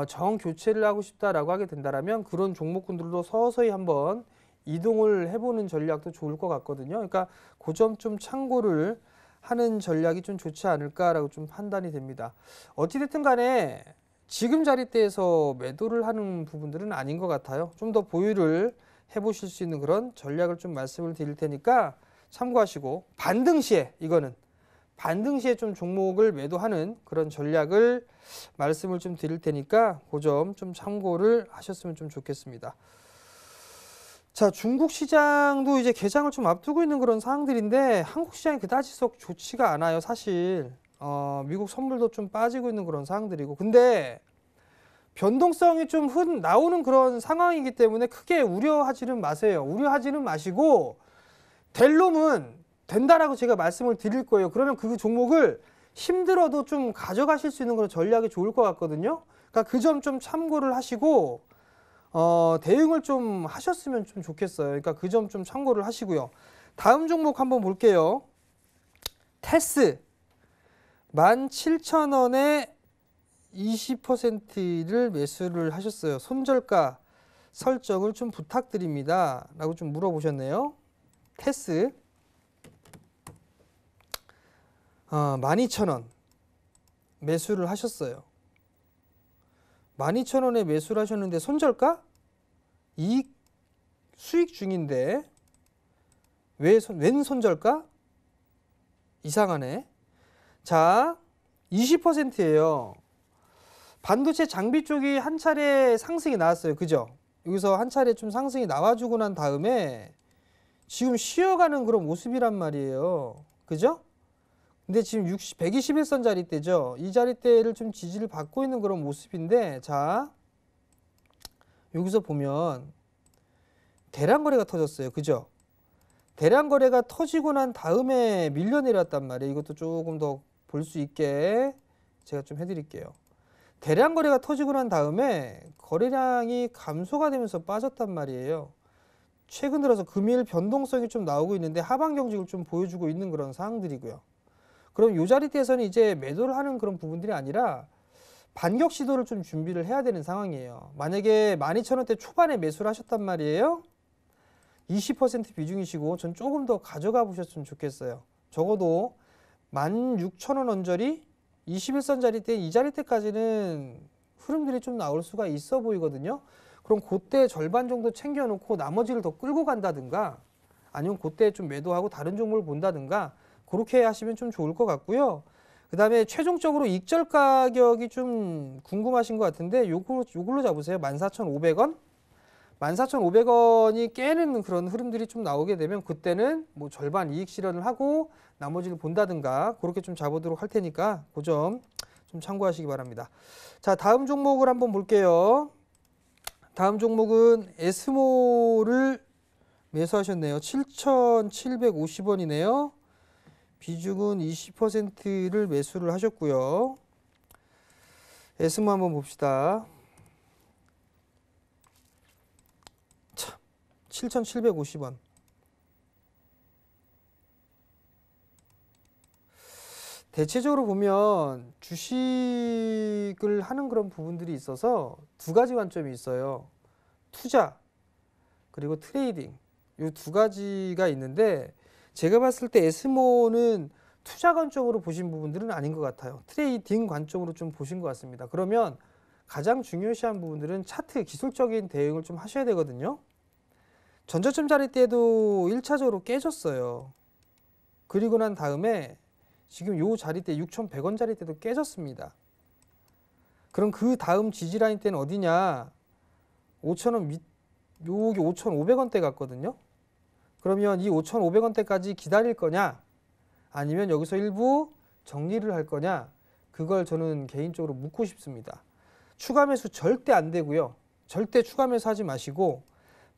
정 교체를 하고 싶다라고 하게 된다라면 그런 종목군들로 서서히 한번 이동을 해보는 전략도 좋을 것 같거든요. 그러니까 그 점 좀 참고를 하는 전략이 좀 좋지 않을까라고 좀 판단이 됩니다. 어찌됐든 간에 지금 자리대에서 매도를 하는 부분들은 아닌 것 같아요. 좀 더 보유를 해보실 수 있는 그런 전략을 좀 말씀을 드릴 테니까 참고하시고 반등 시에 좀 종목을 매도하는 그런 전략을 말씀을 좀 드릴 테니까 그 점 좀 참고를 하셨으면 좀 좋겠습니다. 자, 중국 시장도 이제 개장을 좀 앞두고 있는 그런 상황들인데 한국 시장이 그다지 썩 좋지가 않아요. 사실 미국 선물도 좀 빠지고 있는 그런 상황들이고 근데 변동성이 좀 나오는 그런 상황이기 때문에 크게 우려하지는 마세요. 우려하지는 마시고 될 놈은 된다라고 제가 말씀을 드릴 거예요. 그러면 그 종목을 힘들어도 좀 가져가실 수 있는 그런 전략이 좋을 것 같거든요. 그러니까 그 점 좀 참고를 하시고 대응을 좀 하셨으면 좀 좋겠어요. 그러니까 그 점 좀 참고를 하시고요. 다음 종목 한번 볼게요. 테스 17,000원에 20%를 매수를 하셨어요. 손절가 설정을 좀 부탁드립니다. 라고 좀 물어보셨네요. 테스 12,000원 매수를 하셨어요. 12,000원에 매수를 하셨는데 손절가? 수익 중인데 웬 손절가? 이상하네. 자, 20%예요. 반도체 장비 쪽이 한 차례 상승이 나왔어요. 그죠? 여기서 한 차례 좀 상승이 나와주고 난 다음에 지금 쉬어가는 그런 모습이란 말이에요. 그죠? 근데 지금 121선 자리대죠. 이 자리대를 좀 지지를 받고 있는 그런 모습인데 자, 여기서 보면 대량 거래가 터졌어요. 그죠? 대량 거래가 터지고 난 다음에 밀려 내렸단 말이에요. 이것도 조금 더 볼 수 있게 제가 좀 해드릴게요. 대량 거래가 터지고 난 다음에 거래량이 감소가 되면서 빠졌단 말이에요. 최근 들어서 금일 변동성이 좀 나오고 있는데 하방 경직을 좀 보여주고 있는 그런 상황들이고요. 그럼 이 자리대에서는 이제 매도를 하는 그런 부분들이 아니라 반격 시도를 좀 준비를 해야 되는 상황이에요. 만약에 12,000원대 초반에 매수를 하셨단 말이에요. 20% 비중이시고 전 조금 더 가져가 보셨으면 좋겠어요. 적어도 16,000원 언저리 21선 자리대 이 자리대까지는 흐름들이 좀 나올 수가 있어 보이거든요. 그럼 그때 절반 정도 챙겨놓고 나머지를 더 끌고 간다든가 아니면 그때 좀 매도하고 다른 종목을 본다든가 그렇게 하시면 좀 좋을 것 같고요. 그 다음에 최종적으로 익절 가격이 좀 궁금하신 것 같은데 요걸로 잡으세요. 14,500원? 14,500원이 깨는 그런 흐름들이 좀 나오게 되면 그때는 뭐 절반 이익 실현을 하고 나머지를 본다든가 그렇게 좀 잡아도록 할 테니까 그 점 좀 참고하시기 바랍니다. 자, 다음 종목을 한번 볼게요. 다음 종목은 에스모를 매수하셨네요. 7,750원이네요. 비중은 20%를 매수를 하셨고요. 에스모 한번 봅시다. 참, 7,750원. 대체적으로 보면 주식을 하는 그런 부분들이 있어서 두 가지 관점이 있어요. 투자 그리고 트레이딩. 이 두 가지가 있는데 제가 봤을 때 에스모는 투자 관점으로 보신 부분들은 아닌 것 같아요. 트레이딩 관점으로 좀 보신 것 같습니다. 그러면 가장 중요시한 부분들은 차트 기술적인 대응을 좀 하셔야 되거든요. 전저점 자리 때도 1차적으로 깨졌어요. 그리고 난 다음에 지금 요 자리 때 6,100원 자리 때도 깨졌습니다. 그럼 그 다음 지지라인 때는 어디냐? 5,000원 밑, 여기 5,500원대 같거든요. 그러면 이 5,500원대까지 기다릴 거냐? 아니면 여기서 일부 정리를 할 거냐? 그걸 저는 개인적으로 묻고 싶습니다. 추가 매수 절대 안 되고요. 절대 추가 매수 하지 마시고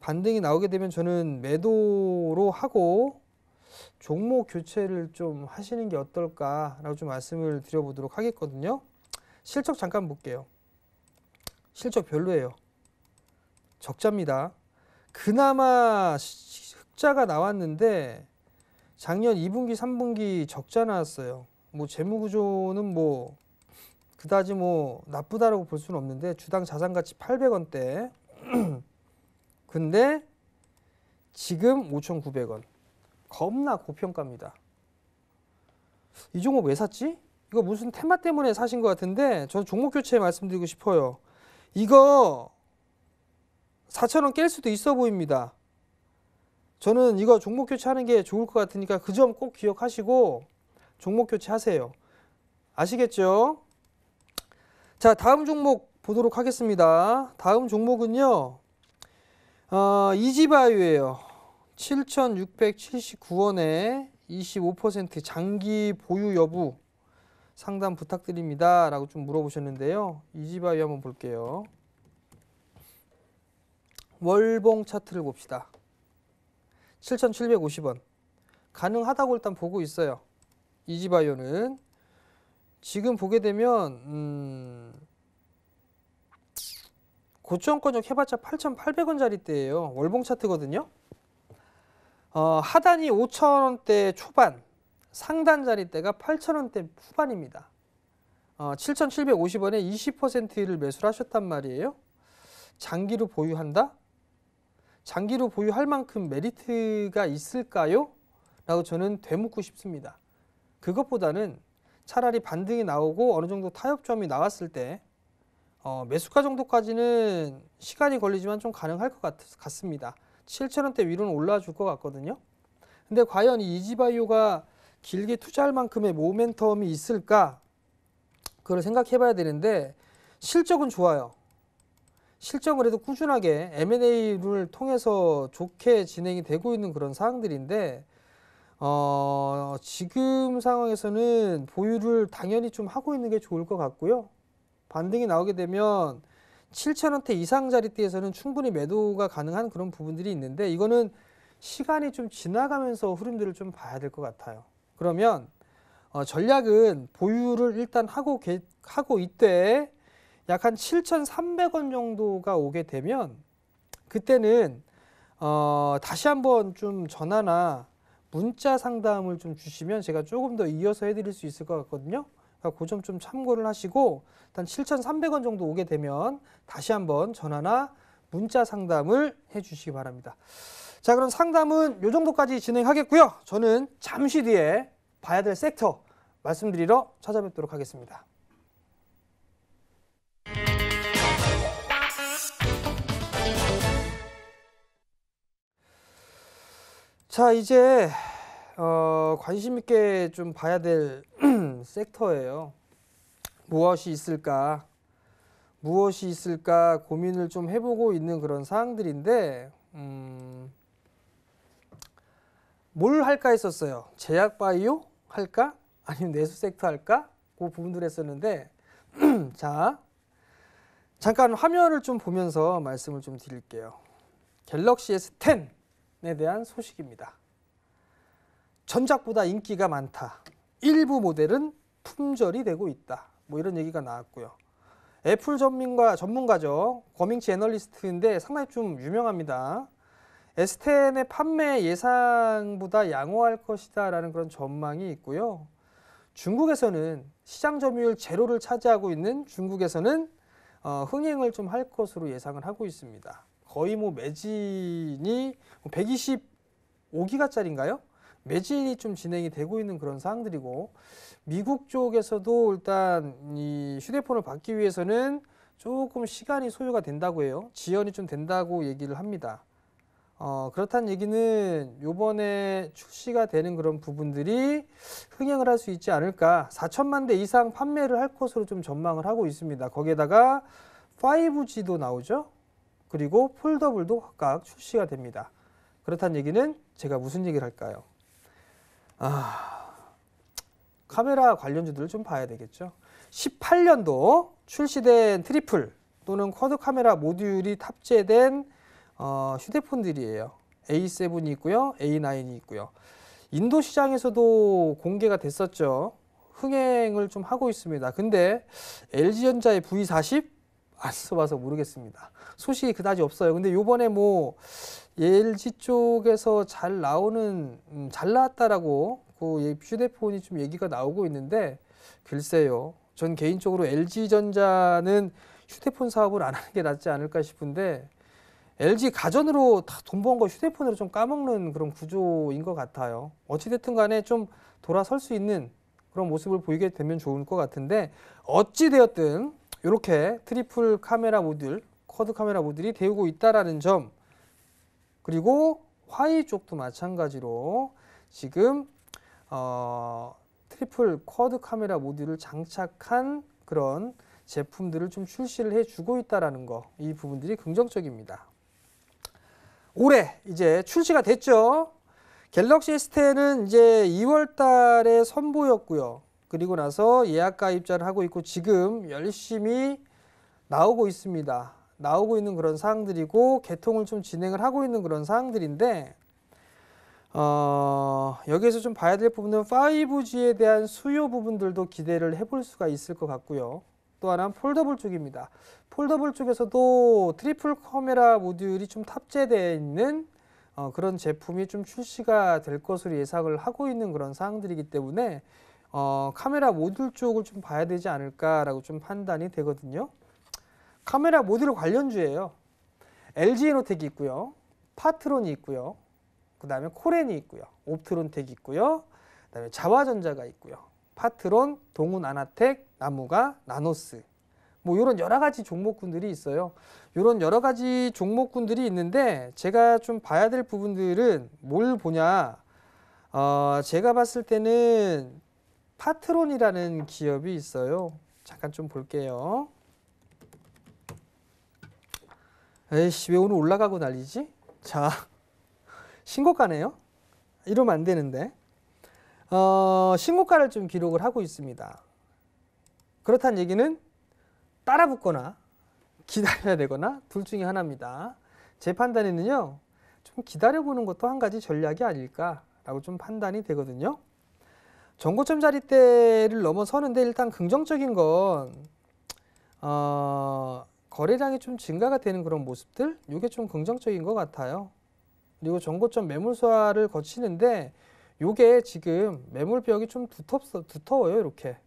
반등이 나오게 되면 저는 매도로 하고 종목 교체를 좀 하시는 게 어떨까라고 좀 말씀을 드려보도록 하겠거든요. 실적 잠깐 볼게요. 실적 별로예요. 적자입니다. 그나마 흑자가 나왔는데 작년 2분기, 3분기 적자 나왔어요. 뭐 재무구조는 뭐 그다지 뭐 나쁘다라고 볼 수는 없는데 주당 자산가치 800원대. 근데 지금 5,900원. 겁나 고평가입니다. 이 종목 왜 샀지? 이거 무슨 테마 때문에 사신 것 같은데 저는 종목 교체 말씀드리고 싶어요. 이거 4,000원 깰 수도 있어 보입니다. 저는 이거 종목 교체하는 게 좋을 것 같으니까 그 점 꼭 기억하시고 종목 교체하세요. 아시겠죠? 자, 다음 종목 보도록 하겠습니다. 다음 종목은요. 이지바이오예요. 7,679원에 25% 장기 보유 여부 상담 부탁드립니다. 라고 좀 물어보셨는데요. 이지바이오 한번 볼게요. 월봉 차트를 봅시다. 7,750원. 가능하다고 일단 보고 있어요. 이지바이오는. 지금 보게 되면 고점권역 해봤자 8,800원짜리대예요. 월봉 차트거든요. 하단이 5,000원대 초반, 상단 자리대가 8,000원대 후반입니다. 7,750원에 20%를 매수를 하셨단 말이에요. 장기로 보유한다? 장기로 보유할 만큼 메리트가 있을까요? 라고 저는 되묻고 싶습니다. 그것보다는 차라리 반등이 나오고 어느 정도 타협점이 나왔을 때 매수가 정도까지는 시간이 걸리지만 좀 가능할 것 같습니다. 7,000원대 위로는 올라와 줄 것 같거든요. 근데 과연 이 이지바이오가 길게 투자할 만큼의 모멘텀이 있을까? 그걸 생각해 봐야 되는데 실적은 좋아요. 실적은 그래도 꾸준하게 M&A를 통해서 좋게 진행이 되고 있는 그런 사항들인데 지금 상황에서는 보유를 당연히 좀 하고 있는 게 좋을 것 같고요. 반등이 나오게 되면 7,000원대 이상 자리대에서는 충분히 매도가 가능한 그런 부분들이 있는데 이거는 시간이 좀 지나가면서 흐름들을 좀 봐야 될 것 같아요. 그러면 전략은 보유를 일단 하고 있되 약 한 7,300원 정도가 오게 되면 그때는 다시 한번 좀 전화나 문자 상담을 좀 주시면 제가 조금 더 이어서 해드릴 수 있을 것 같거든요. 그 점 좀 참고를 하시고 일단 7,300원 정도 오게 되면 다시 한번 전화나 문자 상담을 해주시기 바랍니다. 자, 그럼 상담은 이 정도까지 진행하겠고요. 저는 잠시 뒤에 봐야 될 섹터 말씀드리러 찾아뵙도록 하겠습니다. 자, 이제 관심 있게 좀 봐야 될 섹터예요. 무엇이 있을까 고민을 좀 해보고 있는 그런 사항들인데 뭘 할까 했었어요. 제약바이오 할까? 아니면 내수 섹터 할까? 그 부분들 했었는데 자, 잠깐 화면을 좀 보면서 말씀을 좀 드릴게요. 갤럭시 S10에 대한 소식입니다. 전작보다 인기가 많다. 일부 모델은 품절이 되고 있다. 뭐 이런 얘기가 나왔고요. 애플 전문가죠. 거밍치 애널리스트인데 상당히 좀 유명합니다. S10의 판매 예상보다 양호할 것이다 라는 그런 전망이 있고요. 중국에서는 시장 점유율 제로를 차지하고 있는 중국에서는 흥행을 좀 할 것으로 예상을 하고 있습니다. 거의 뭐 매진이 125기가짜리인가요? 매진이 좀 진행이 되고 있는 그런 사항들이고, 미국 쪽에서도 일단 이 휴대폰을 받기 위해서는 조금 시간이 소요가 된다고 해요. 지연이 좀 된다고 얘기를 합니다. 그렇다는 얘기는 요번에 출시가 되는 그런 부분들이 흥행을 할 수 있지 않을까. 4천만 대 이상 판매를 할 것으로 좀 전망을 하고 있습니다. 거기에다가 5G도 나오죠. 그리고 폴더블도 각각 출시가 됩니다. 그렇다는 얘기는 제가 무슨 얘기를 할까요? 카메라 관련주들을 좀 봐야 되겠죠. 18년도 출시된 트리플 또는 쿼드 카메라 모듈이 탑재된 휴대폰들이에요. A7이 있고요. A9이 있고요. 인도 시장에서도 공개가 됐었죠. 흥행을 좀 하고 있습니다. 근데 LG전자의 V40 안 써봐서 모르겠습니다. 소식이 그다지 없어요. 근데 요번에 뭐 LG 쪽에서 잘 나오는 잘 나왔다라고 그 휴대폰이 좀 얘기가 나오고 있는데, 글쎄요. 전 개인적으로 LG전자는 휴대폰 사업을 안 하는 게 낫지 않을까 싶은데, LG 가전으로 다 돈 번 거 휴대폰으로 좀 까먹는 그런 구조인 것 같아요. 어찌됐든 간에 좀 돌아설 수 있는 그런 모습을 보이게 되면 좋을 것 같은데, 어찌되었든 이렇게 트리플 카메라 모듈, 쿼드 카메라 모듈이 되고 있다라는 점, 그리고 화이 쪽도 마찬가지로 지금 트리플 쿼드 카메라 모듈을 장착한 그런 제품들을 좀 출시를 해주고 있다라는 거, 이 부분들이 긍정적입니다. 올해 이제 출시가 됐죠. 갤럭시 S10은 이제 2월 달에 선보였고요. 그리고 나서 예약 가입자를 하고 있고 지금 열심히 나오고 있습니다. 나오고 있는 그런 사항들이고 개통을 좀 진행을 하고 있는 그런 사항들인데, 여기에서 좀 봐야 될 부분은 5G에 대한 수요 부분들도 기대를 해볼 수가 있을 것 같고요. 또 하나는 폴더블 쪽입니다. 폴더블 쪽에서도 트리플 카메라 모듈이 좀 탑재되어 있는 그런 제품이 좀 출시가 될 것으로 예상을 하고 있는 그런 사항들이기 때문에 카메라 모듈 쪽을 좀 봐야 되지 않을까라고 좀 판단이 되거든요. 카메라 모듈 관련주예요. LG 에노텍이 있고요. 파트론이 있고요. 그 다음에 코렌이 있고요. 옵트론텍이 있고요. 그 다음에 자화전자가 있고요. 파트론, 동훈 아나텍, 나무가, 나노스, 뭐 이런 여러 가지 종목군들이 있어요. 이런 여러 가지 종목군들이 있는데 제가 좀 봐야 될 부분들은 뭘 보냐. 제가 봤을 때는 파트론이라는 기업이 있어요. 잠깐 좀 볼게요. 에이씨, 왜 오늘 올라가고 난리지? 자, 신고가네요. 이러면 안 되는데. 신고가를 좀 기록을 하고 있습니다. 그렇다는 얘기는 따라 붙거나 기다려야 되거나 둘 중에 하나입니다. 제 판단에는요, 좀 기다려보는 것도 한 가지 전략이 아닐까라고 좀 판단이 되거든요. 전고점 자리대를 넘어서는데 일단 긍정적인 건 거래량이 좀 증가가 되는 그런 모습들, 이게 좀 긍정적인 것 같아요. 그리고 전고점 매물 소화를 거치는데 요게 지금 매물벽이 좀 두터워요. 이렇게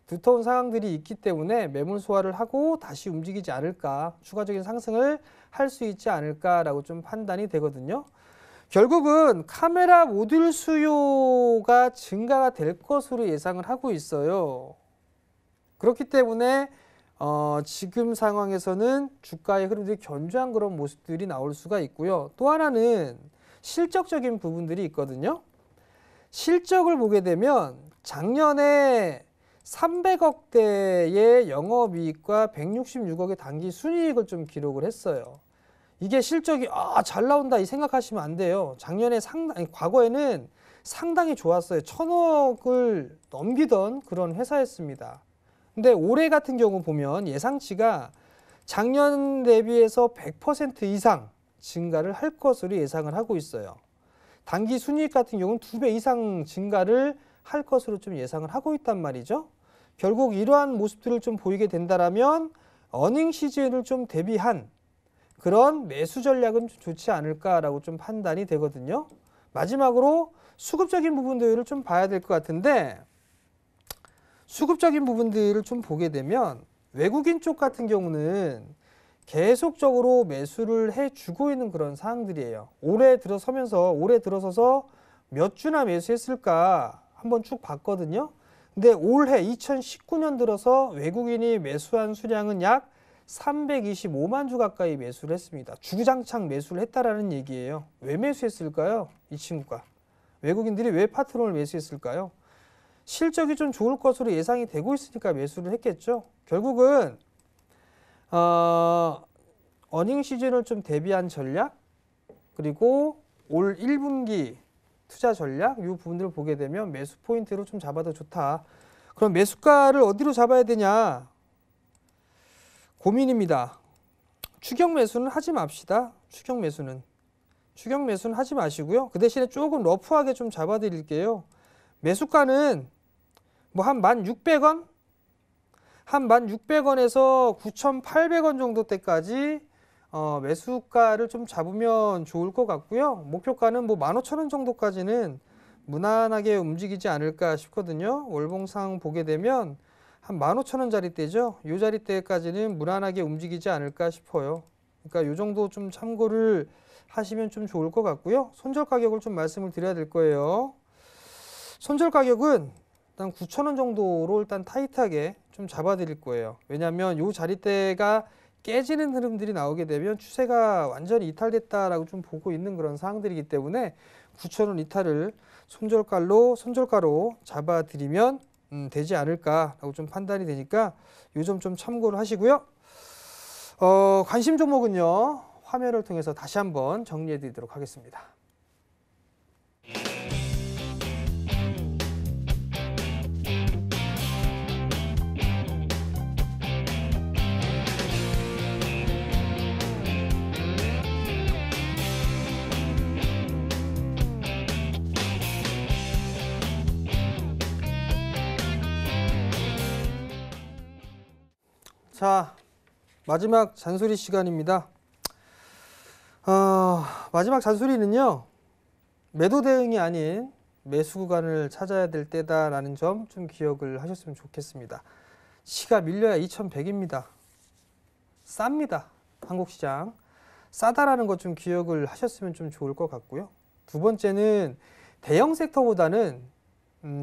두터운 상황들이 있기 때문에 매물 소화를 하고 다시 움직이지 않을까, 추가적인 상승을 할 수 있지 않을까라고 좀 판단이 되거든요. 결국은 카메라 모듈 수요가 증가가 될 것으로 예상을 하고 있어요. 그렇기 때문에 지금 상황에서는 주가의 흐름들이 견조한 그런 모습들이 나올 수가 있고요. 또 하나는 실적적인 부분들이 있거든요. 실적을 보게 되면 작년에 300억대의 영업이익과 166억의 단기 순이익을 좀 기록을 했어요. 이게 실적이 잘 나온다 이 생각하시면 안 돼요. 작년에 과거에는 상당히 좋았어요. 1000억을 넘기던 그런 회사였습니다. 근데 올해 같은 경우 보면 예상치가 작년 대비해서 100% 이상 증가를 할 것으로 예상을 하고 있어요. 단기 순이익 같은 경우는 2배 이상 증가를 할 것으로 좀 예상을 하고 있단 말이죠. 결국 이러한 모습들을 좀 보이게 된다라면 어닝 시즌을 좀 대비한 그런 매수 전략은 좀 좋지 않을까라고 좀 판단이 되거든요. 마지막으로 수급적인 부분들을 좀 봐야 될 것 같은데, 수급적인 부분들을 좀 보게 되면 외국인 쪽 같은 경우는 계속적으로 매수를 해주고 있는 그런 상황들이에요. 올해 들어서서 몇 주나 매수했을까 한번 쭉 봤거든요. 근데 올해 2019년 들어서 외국인이 매수한 수량은 약 325만 주 가까이 매수를 했습니다. 주구장창 매수를 했다라는 얘기예요. 왜 매수했을까요? 이 친구가. 외국인들이 왜 파트론을 매수했을까요? 실적이 좀 좋을 것으로 예상이 되고 있으니까 매수를 했겠죠. 결국은 어닝 시즌을 좀 대비한 전략, 그리고 올 1분기 투자 전략, 이 부분들을 보게 되면 매수 포인트로 좀 잡아도 좋다. 그럼 매수가를 어디로 잡아야 되냐? 고민입니다. 추격 매수는 하지 맙시다. 추격 매수는 하지 마시고요. 그 대신에 조금 러프하게 좀 잡아 드릴게요. 매수가는 뭐 한 1,600원? 한 1,600원에서 9,800원 정도 때까지 매수가를 좀 잡으면 좋을 것 같고요. 목표가는 뭐 15,000원 정도까지는 무난하게 움직이지 않을까 싶거든요. 월봉상 보게 되면 한 15,000원짜리대죠. 이 자리대까지는 무난하게 움직이지 않을까 싶어요. 그러니까 이 정도 좀 참고를 하시면 좀 좋을 것 같고요. 손절 가격을 좀 말씀을 드려야 될 거예요. 손절 가격은 일단 9,000원 정도로 일단 타이트하게 좀 잡아 드릴 거예요. 왜냐하면 이 자리대가 깨지는 흐름들이 나오게 되면 추세가 완전히 이탈됐다라고 좀 보고 있는 그런 상황들이기 때문에 9,000원 이탈을 손절가로 잡아 드리면 되지 않을까라고 좀 판단이 되니까 이 점 좀 참고를 하시고요. 관심 종목은요, 화면을 통해서 다시 한번 정리해 드리도록 하겠습니다. 자, 마지막 잔소리 시간입니다. 마지막 잔소리는요, 매도 대응이 아닌 매수 구간을 찾아야 될 때다라는 점 좀 기억을 하셨으면 좋겠습니다. 시가 밀려야 2,100입니다. 쌉니다. 한국시장. 싸다라는 것 좀 기억을 하셨으면 좀 좋을 것 같고요. 두 번째는 대형 섹터보다는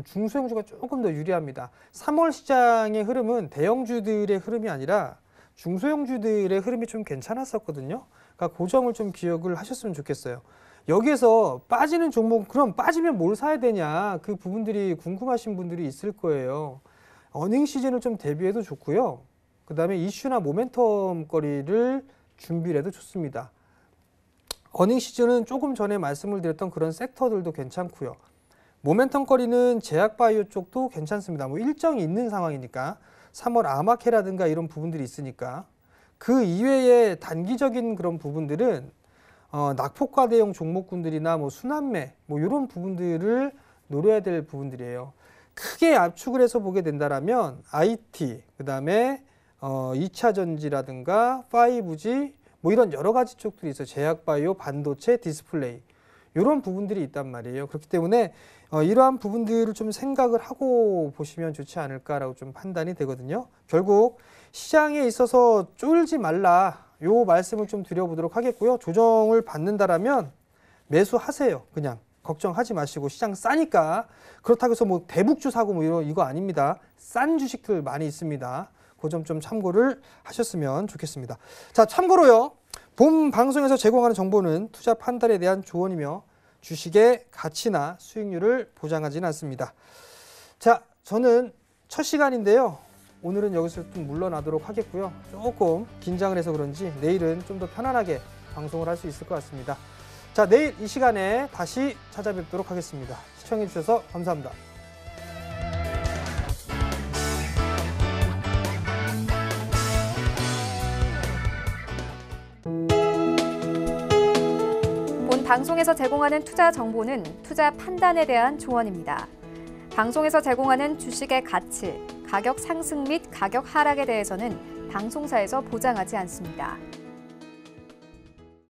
중소형주가 조금 더 유리합니다. 3월 시장의 흐름은 대형주들의 흐름이 아니라 중소형주들의 흐름이 좀 괜찮았었거든요. 그러니까 그 점을 좀 기억을 하셨으면 좋겠어요. 여기에서 빠지는 종목, 그럼 빠지면 뭘 사야 되냐, 그 부분들이 궁금하신 분들이 있을 거예요. 어닝 시즌을 좀 대비해도 좋고요. 그 다음에 이슈나 모멘텀 거리를 준비를 해도 좋습니다. 어닝 시즌은 조금 전에 말씀을 드렸던 그런 섹터들도 괜찮고요. 모멘텀 거리는 제약바이오 쪽도 괜찮습니다. 뭐 일정이 있는 상황이니까 3월 아마케라든가 이런 부분들이 있으니까. 그 이외의 단기적인 그런 부분들은 낙폭과 대형 종목군들이나 뭐 순환매 뭐 이런 부분들을 노려야 될 부분들이에요. 크게 압축을 해서 보게 된다라면 IT, 그 다음에 2차 전지라든가 5G 뭐 이런 여러 가지 쪽들이 있어요. 제약바이오, 반도체, 디스플레이 이런 부분들이 있단 말이에요. 그렇기 때문에 이러한 부분들을 좀 생각을 하고 보시면 좋지 않을까라고 좀 판단이 되거든요. 결국 시장에 있어서 쫄지 말라, 요 말씀을 좀 드려보도록 하겠고요. 조정을 받는다라면 매수하세요. 그냥 걱정하지 마시고, 시장 싸니까. 그렇다고 해서 뭐 대북주 사고 뭐 이거 아닙니다. 싼 주식들 많이 있습니다. 그 점 좀 참고를 하셨으면 좋겠습니다. 자, 참고로요, 본 방송에서 제공하는 정보는 투자 판단에 대한 조언이며 주식의 가치나 수익률을 보장하지는 않습니다. 자, 저는 첫 시간인데요. 오늘은 여기서 좀 물러나도록 하겠고요. 조금 긴장을 해서 그런지 내일은 좀 더 편안하게 방송을 할 수 있을 것 같습니다. 자, 내일 이 시간에 다시 찾아뵙도록 하겠습니다. 시청해 주셔서 감사합니다. 방송에서 제공하는 투자 정보는 투자 판단에 대한 조언입니다. 방송에서 제공하는 주식의 가치, 가격 상승 및 가격 하락에 대해서는 방송사에서 보장하지 않습니다.